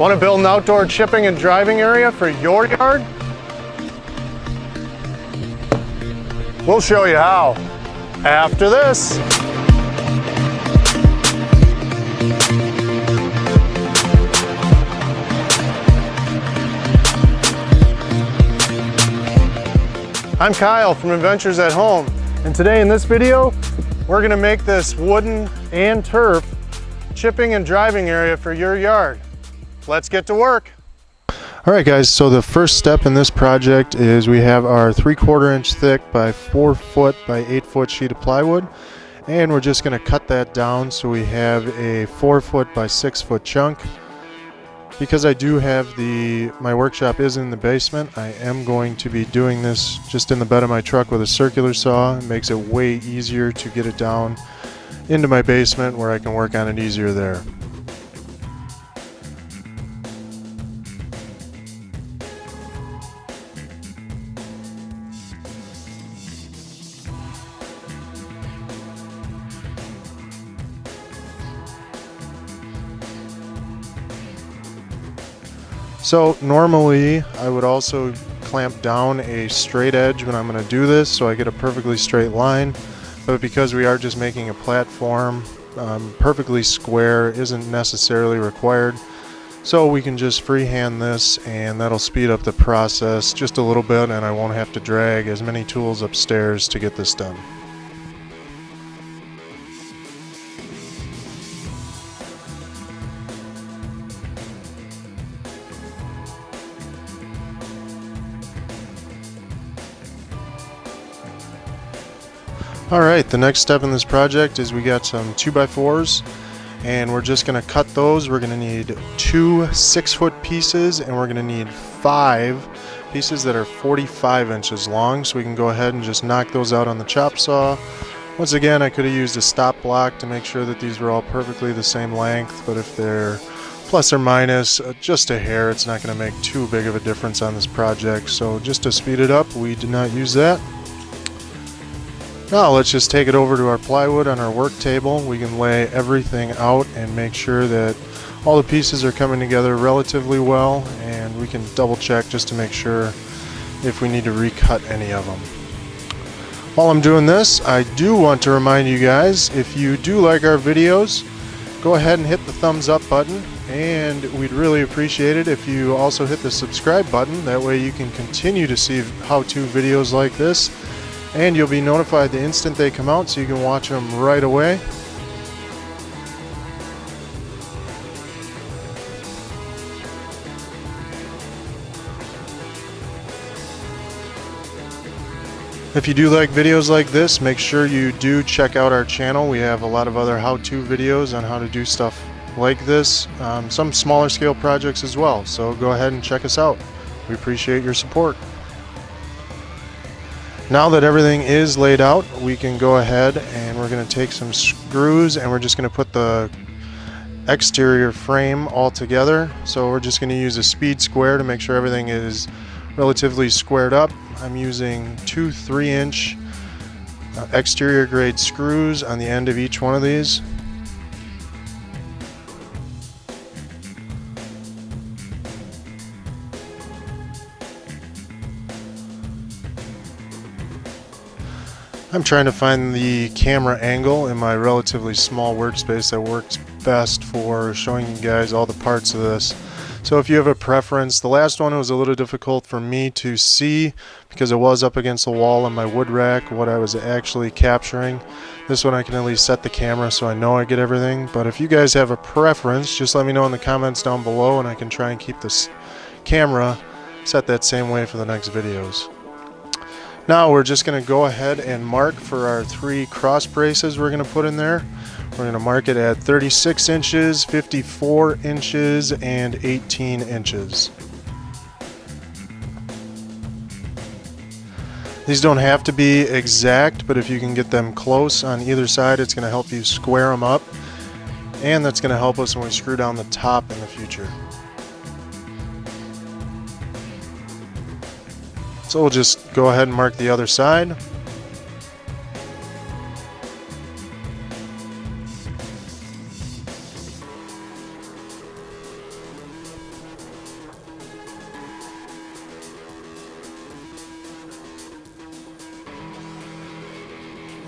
Want to build an outdoor chipping and driving area for your yard? We'll show you how after this. I'm Kyle from Adventures at Home, and today in this video we're going to make this wooden and turf chipping and driving area for your yard. Let's get to work. Alright guys, so the first step in this project is we have our 3/4 inch thick by 4 foot by 8 foot sheet of plywood, and we're just going to cut that down so we have a 4 foot by 6 foot chunk. Because I do have my workshop is in the basement, I am going to be doing this just in the bed of my truck with a circular saw. It makes it way easier to get it down into my basement where I can work on it easier there. So normally I would also clamp down a straight edge when I'm going to do this so I get a perfectly straight line, but because we are just making a platform, perfectly square isn't necessarily required, so we can just freehand this and that'll speed up the process just a little bit, and I won't have to drag as many tools upstairs to get this done. Alright, the next step in this project is we got some 2x4s, and we're just going to cut those. We're going to need 2 6-foot pieces, and we're going to need 5 pieces that are 45 inches long, so we can go ahead and just knock those out on the chop saw. Once again, I could have used a stop block to make sure that these were all perfectly the same length, but if they're plus or minus just a hair, it's not going to make too big of a difference on this project. So just to speed it up, we did not use that. Now let's just take it over to our plywood on our work table. We can lay everything out and make sure that all the pieces are coming together relatively well, and we can double check just to make sure if we need to recut any of them. While I'm doing this, I do want to remind you guys, if you do like our videos, go ahead and hit the thumbs up button, and we'd really appreciate it if you also hit the subscribe button. That way you can continue to see how-to videos like this, and you'll be notified the instant they come out so you can watch them right away. If you do like videos like this, make sure you do check out our channel. We have a lot of other how-to videos on how to do stuff like this, some smaller scale projects as well, so go ahead and check us out. We appreciate your support. Now that everything is laid out, we can go ahead and we're going to take some screws and we're just going to put the exterior frame all together. So we're just going to use a speed square to make sure everything is relatively squared up. I'm using 2 3-inch exterior grade screws on the end of each one of these. I'm trying to find the camera angle in my relatively small workspace that works best for showing you guys all the parts of this. So if you have a preference, the last one was a little difficult for me to see because it was up against the wall on my wood rack what I was actually capturing. This one I can at least set the camera so I know I get everything, but if you guys have a preference, just let me know in the comments down below and I can try and keep this camera set that same way for the next videos. Now we're just going to go ahead and mark for our 3 cross braces we're going to put in there. We're going to mark it at 36 inches, 54 inches, and 18 inches. These don't have to be exact, but if you can get them close on either side, it's going to help you square them up, and that's going to help us when we screw down the top in the future. So we'll just go ahead and mark the other side.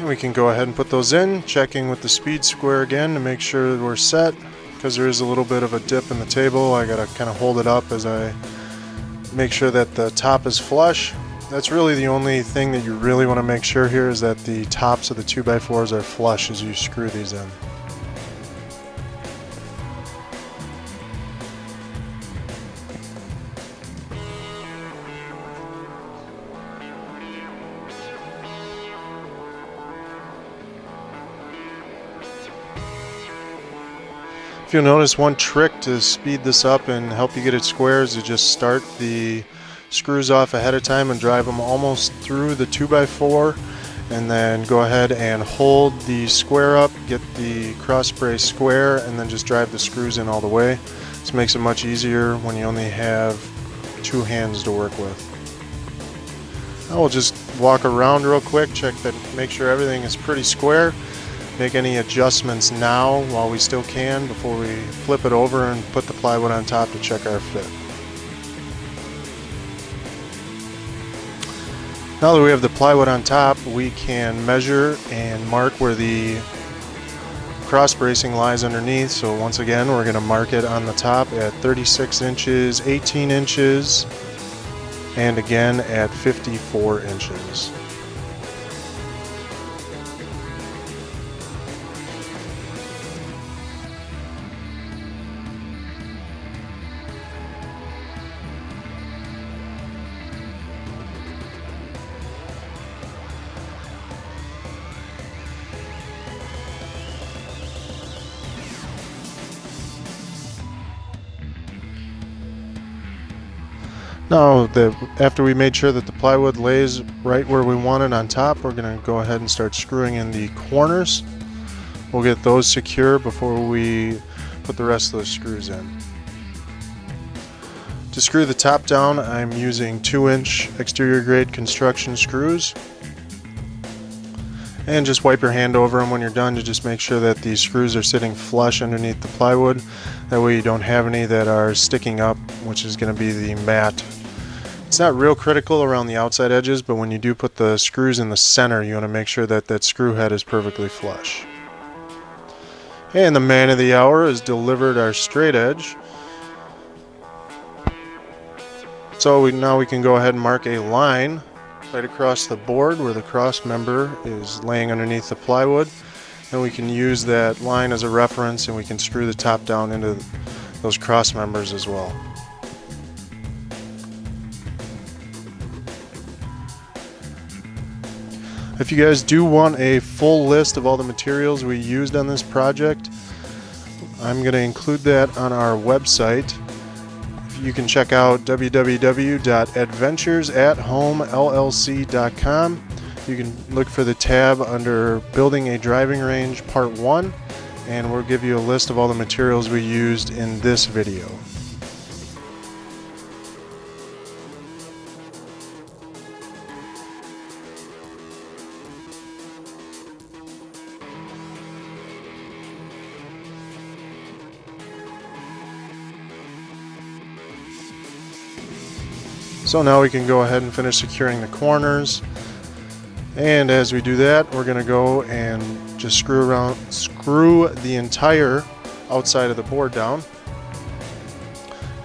And we can go ahead and put those in, checking with the speed square again to make sure that we're set. Because there is a little bit of a dip in the table, I gotta kind of hold it up as I make sure that the top is flush. That's really the only thing that you really want to make sure here, is that the tops of the 2x4s are flush as you screw these in. If you'll notice, one trick to speed this up and help you get it square is to just start the screws off ahead of time and drive them almost through the 2x4, and then go ahead and hold the square up, get the cross brace square, and then just drive the screws in all the way. This makes it much easier when you only have two hands to work with. I will just walk around real quick, check that, make sure everything is pretty square. Make any adjustments now while we still can before we flip it over and put the plywood on top to check our fit. Now that we have the plywood on top, we can measure and mark where the cross bracing lies underneath. So once again, we're going to mark it on the top at 36 inches, 18 inches, and again at 54 inches. Now, after we made sure that the plywood lays right where we want it on top, we're going to go ahead and start screwing in the corners. We'll get those secure before we put the rest of those screws in. To screw the top down, I'm using 2-inch exterior grade construction screws. And just wipe your hand over them when you're done to just make sure that the screws are sitting flush underneath the plywood. That way you don't have any that are sticking up, which is going to be the mat. It's not real critical around the outside edges, but when you do put the screws in the center, you want to make sure that that screw head is perfectly flush. And the man of the hour has delivered our straight edge. So now we can go ahead and mark a line right across the board where the cross member is laying underneath the plywood. And we can use that line as a reference, and we can screw the top down into those cross members as well. If you guys do want a full list of all the materials we used on this project, I'm going to include that on our website. You can check out www.adventuresathomellc.com. You can look for the tab under Building a Driving Range Part 1, and we'll give you a list of all the materials we used in this video. So now we can go ahead and finish securing the corners. And as we do that, we're going to go and just screw the entire outside of the board down.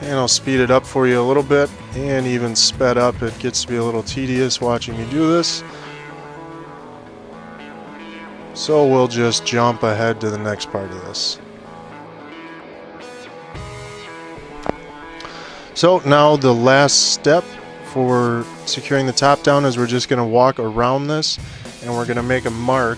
And I'll speed it up for you a little bit, and even sped up, it gets to be a little tedious watching me do this. So we'll just jump ahead to the next part of this. So now the last step for securing the top down is we're just going to walk around this, and we're going to make a mark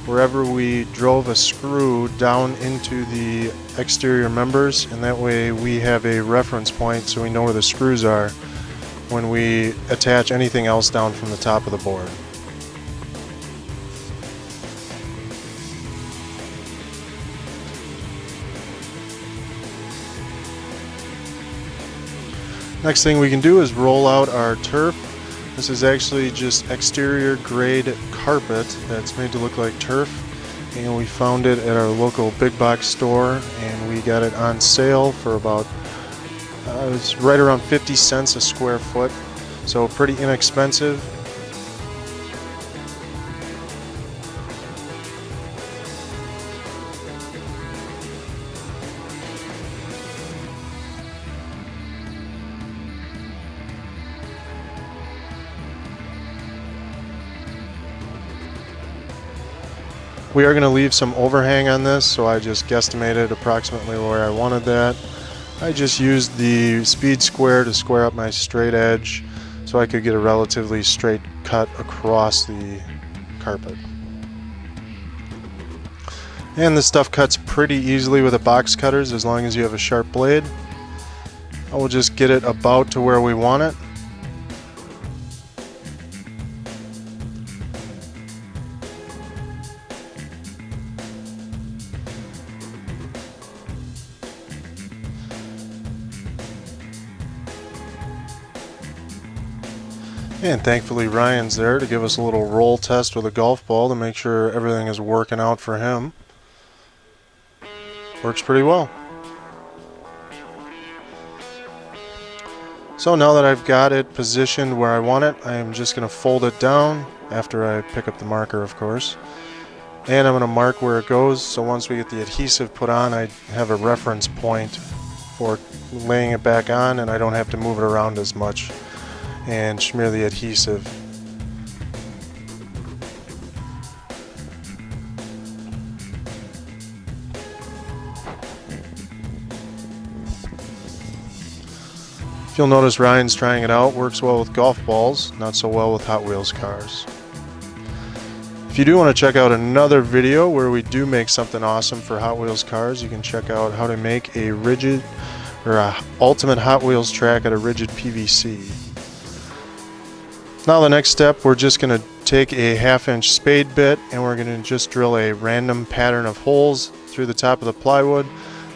wherever we drove a screw down into the exterior members, and that way we have a reference point so we know where the screws are when we attach anything else down from the top of the board. Next thing we can do is roll out our turf. This is actually just exterior grade carpet that's made to look like turf, and we found it at our local big box store, and we got it on sale for about it's right around 50 cents a square foot, so pretty inexpensive. We are going to leave some overhang on this, so I just guesstimated approximately where I wanted that. I just used the speed square to square up my straight edge so I could get a relatively straight cut across the carpet. And this stuff cuts pretty easily with the box cutters as long as you have a sharp blade. I will just get it about to where we want it. And thankfully Ryan's there to give us a little roll test with a golf ball to make sure everything is working out for him. Works pretty well. So now that I've got it positioned where I want it, I am just going to fold it down after I pick up the marker, of course. And I'm going to mark where it goes, so once we get the adhesive put on, I have a reference point for laying it back on, and I don't have to move it around as much and smear the adhesive. If you'll notice, Ryan's trying it out. Works well with golf balls, not so well with Hot Wheels cars. If you do want to check out another video where we do make something awesome for Hot Wheels cars, you can check out how to make a rigid or a ultimate Hot Wheels track out of rigid PVC. Now the next step, we're just going to take a 1/2-inch spade bit and we're going to just drill a random pattern of holes through the top of the plywood.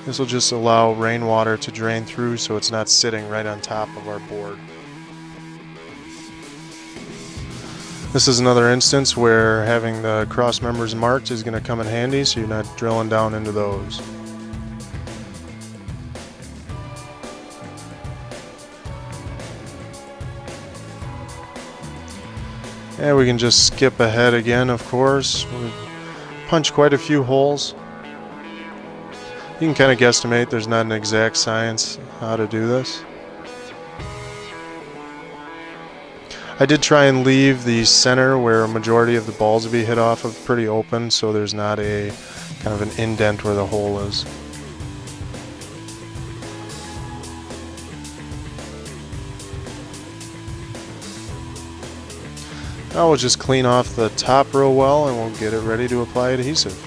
This will just allow rainwater to drain through so it's not sitting right on top of our board. This is another instance where having the cross members marked is going to come in handy so you're not drilling down into those. And we can just skip ahead again, of course. We punch quite a few holes. You can kind of guesstimate, there's not an exact science how to do this. I did try and leave the center where a majority of the balls will be hit off of pretty open, so there's not a kind of an indent where the hole is. Now we'll just clean off the top real well and we'll get it ready to apply adhesive.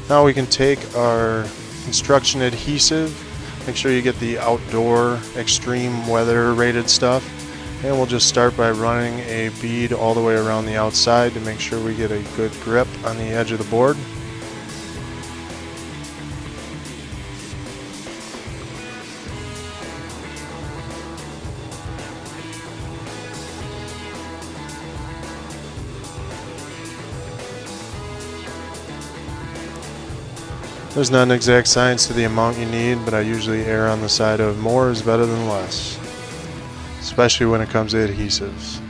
Now we can take our construction adhesive, make sure you get the outdoor extreme weather rated stuff, and we'll just start by running a bead all the way around the outside to make sure we get a good grip on the edge of the board. There's not an exact science to the amount you need, but I usually err on the side of more is better than less, especially when it comes to adhesives.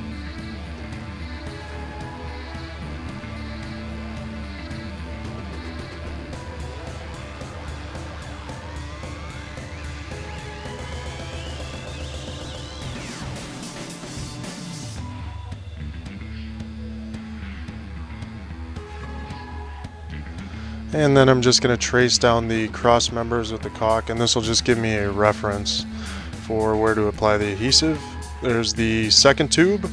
And then I'm just going to trace down the cross members with the caulk, and this will just give me a reference for where to apply the adhesive. There's the second tube.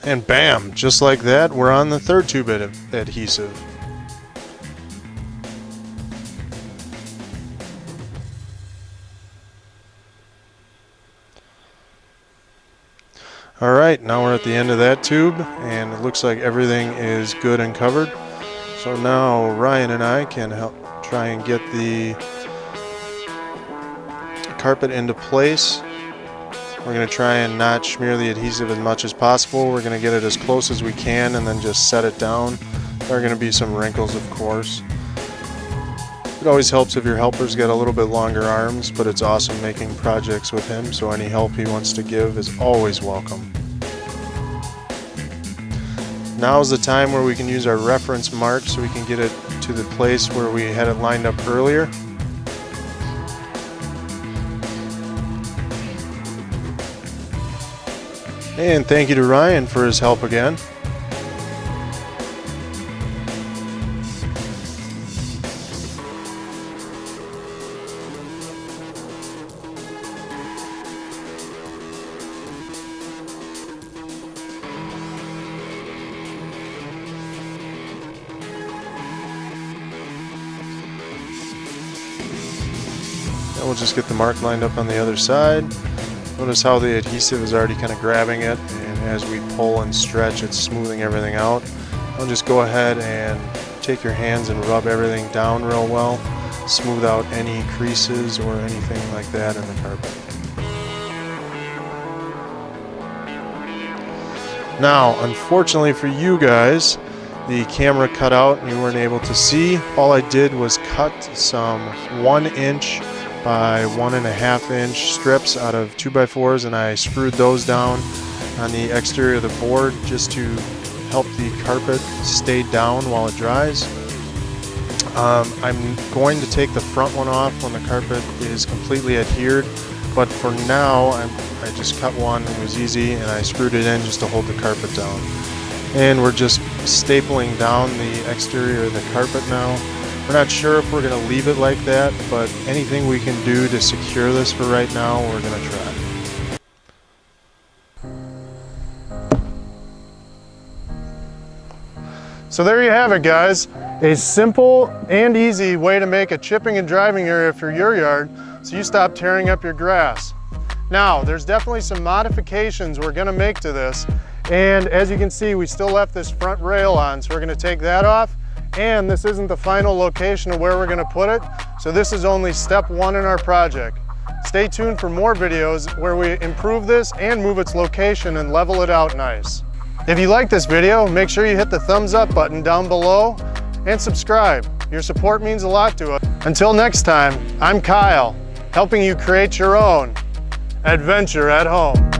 And bam, just like that, we're on the third tube adhesive. Alright, now we're at the end of that tube, and it looks like everything is good and covered. So now Ryan and I can help try and get the carpet into place. We're going to try and not smear the adhesive as much as possible. We're going to get it as close as we can and then just set it down. There are going to be some wrinkles, of course. It always helps if your helper's got a little bit longer arms, but it's awesome making projects with him, so any help he wants to give is always welcome. Now is the time where we can use our reference mark so we can get it to the place where we had it lined up earlier. And thank you to Ryan for his help again. We'll just get the mark lined up on the other side. Notice how the adhesive is already kind of grabbing it, and as we pull and stretch, it's smoothing everything out. I'll just go ahead and take your hands and rub everything down real well, smooth out any creases or anything like that in the carpet. Now, unfortunately for you guys, the camera cut out and you weren't able to see. All I did was cut some 1 inch by 1.5 inch strips out of 2x4s, and I screwed those down on the exterior of the board just to help the carpet stay down while it dries. I'm going to take the front one off when the carpet is completely adhered, but for now I just cut one. It was easy, and I screwed it in just to hold the carpet down. And we're just stapling down the exterior of the carpet now. We're not sure if we're going to leave it like that, but anything we can do to secure this for right now, we're going to try. So there you have it, guys. A simple and easy way to make a chipping and driving area for your yard so you stop tearing up your grass. Now, there's definitely some modifications we're going to make to this. And as you can see, we still left this front rail on, so we're going to take that off. And this isn't the final location of where we're going to put it, so this is only step 1 in our project. Stay tuned for more videos where we improve this and move its location and level it out nice. If you like this video, make sure you hit the thumbs up button down below and subscribe. Your support means a lot to us. Until next time, I'm Kyle, helping you create your own adventure at home.